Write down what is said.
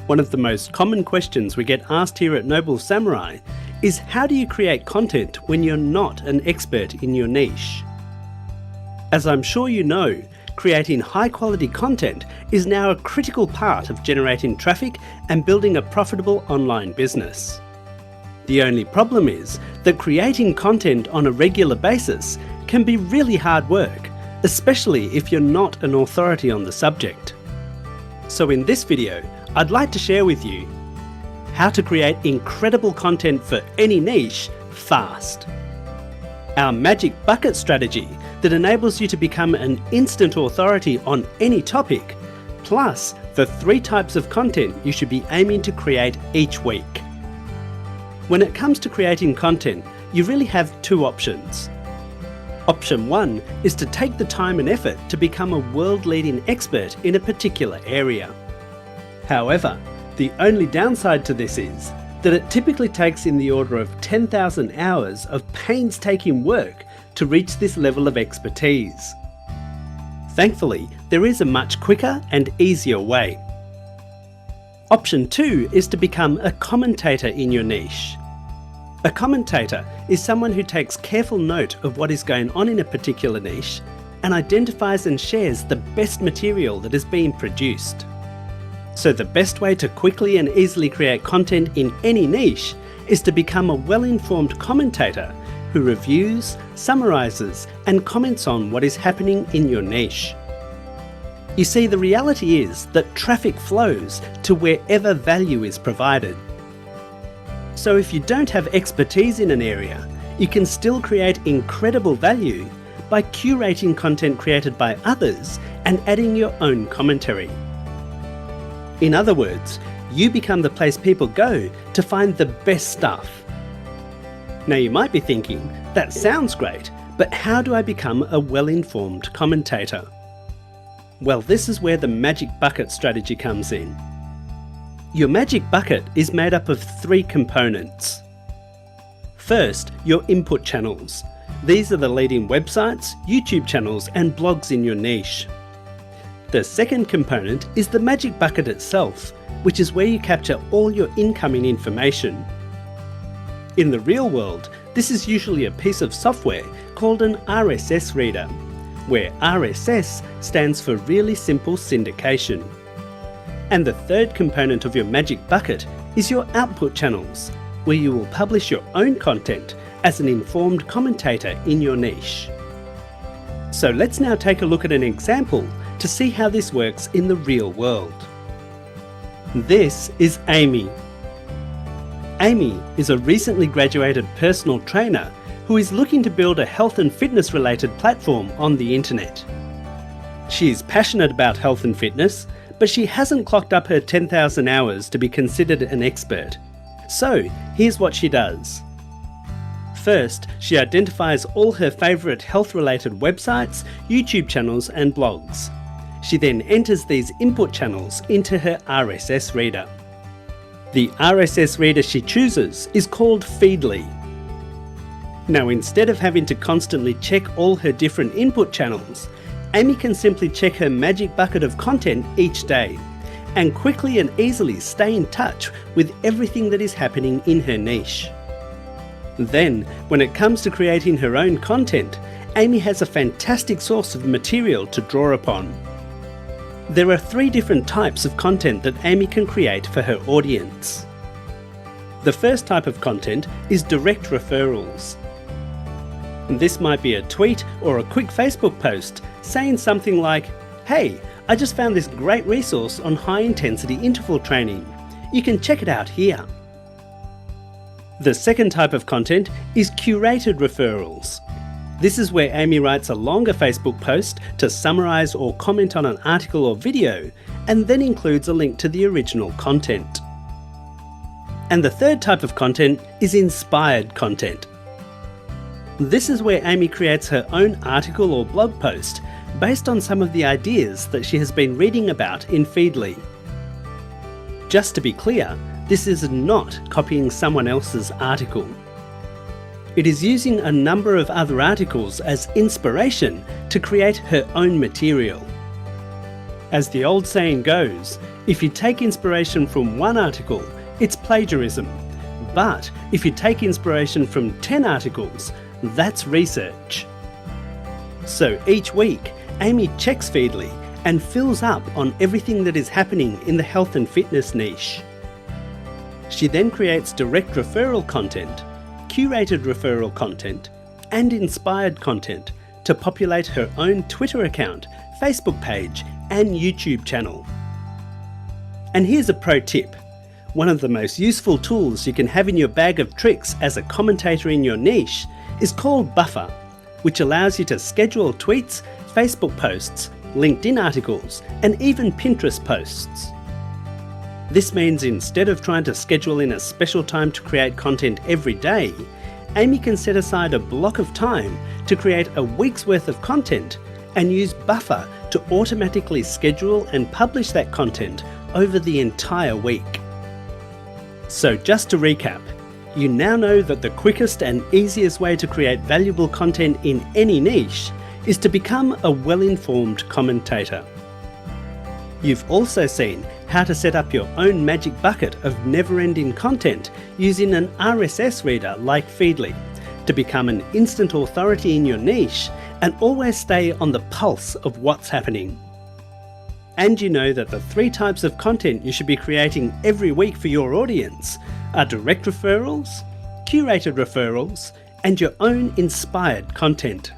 One of the most common questions we get asked here at Noble Samurai is, how do you create content when you're not an expert in your niche? As I'm sure you know, creating high quality content is now a critical part of generating traffic and building a profitable online business. The only problem is that creating content on a regular basis can be really hard work, especially if you're not an authority on the subject. So in this video, I'd like to share with you how to create incredible content for any niche fast. Our magic bucket strategy that enables you to become an instant authority on any topic, plus the 3 types of content you should be aiming to create each week. When it comes to creating content, you really have 2 options. Option 1 is to take the time and effort to become a world-leading expert in a particular area. However, the only downside to this is that it typically takes in the order of 10,000 hours of painstaking work to reach this level of expertise. Thankfully, there is a much quicker and easier way. Option 2 is to become a commentator in your niche. A commentator is someone who takes careful note of what is going on in a particular niche and identifies and shares the best material that is being produced. So the best way to quickly and easily create content in any niche is to become a well-informed commentator who reviews, summarises, and comments on what is happening in your niche. You see, the reality is that traffic flows to wherever value is provided. So if you don't have expertise in an area, you can still create incredible value by curating content created by others and adding your own commentary. In other words, you become the place people go to find the best stuff. Now you might be thinking, that sounds great, but how do I become a well-informed commentator? Well, this is where the magic bucket strategy comes in. Your magic bucket is made up of 3 components. First, your input channels. These are the leading websites, YouTube channels, and blogs in your niche. The second component is the magic bucket itself, which is where you capture all your incoming information. In the real world, this is usually a piece of software called an RSS reader, where RSS stands for Really Simple Syndication. And the third component of your magic bucket is your output channels, where you will publish your own content as an informed commentator in your niche. So let's now take a look at an example to see how this works in the real world. This is Amy. Amy is a recently graduated personal trainer who is looking to build a health and fitness related platform on the internet. She is passionate about health and fitness, but she hasn't clocked up her 10,000 hours to be considered an expert. So here's what she does. First, she identifies all her favourite health related websites, YouTube channels and blogs. She then enters these input channels into her RSS reader. The RSS reader she chooses is called Feedly. Now, instead of having to constantly check all her different input channels, Amy can simply check her magic bucket of content each day and quickly and easily stay in touch with everything that is happening in her niche. Then, when it comes to creating her own content, Amy has a fantastic source of material to draw upon. There are 3 different types of content that Amy can create for her audience. The first type of content is direct referrals. This might be a tweet or a quick Facebook post saying something like, "Hey, I just found this great resource on high intensity interval training. You can check it out here." The second type of content is curated referrals. This is where Amy writes a longer Facebook post to summarise or comment on an article or video, and then includes a link to the original content. And the third type of content is inspired content. This is where Amy creates her own article or blog post based on some of the ideas that she has been reading about in Feedly. Just to be clear, this is not copying someone else's article. It is using a number of other articles as inspiration to create her own material. As the old saying goes, if you take inspiration from one article, it's plagiarism. But if you take inspiration from 10 articles, that's research. So each week, Amy checks Feedly and fills up on everything that is happening in the health and fitness niche. She then creates direct referral content, curated referral content, and inspired content to populate her own Twitter account, Facebook page, and YouTube channel. And here's a pro tip. One of the most useful tools you can have in your bag of tricks as a commentator in your niche is called Buffer, which allows you to schedule tweets, Facebook posts, LinkedIn articles, and even Pinterest posts. This means instead of trying to schedule in a special time to create content every day, Amy can set aside a block of time to create a week's worth of content and use Buffer to automatically schedule and publish that content over the entire week. So just to recap, you now know that the quickest and easiest way to create valuable content in any niche is to become a well-informed commentator. You've also seen how to set up your own magic bucket of never-ending content using an RSS reader like Feedly to become an instant authority in your niche and always stay on the pulse of what's happening. And you know that the 3 types of content you should be creating every week for your audience are direct referrals, curated referrals, and your own inspired content.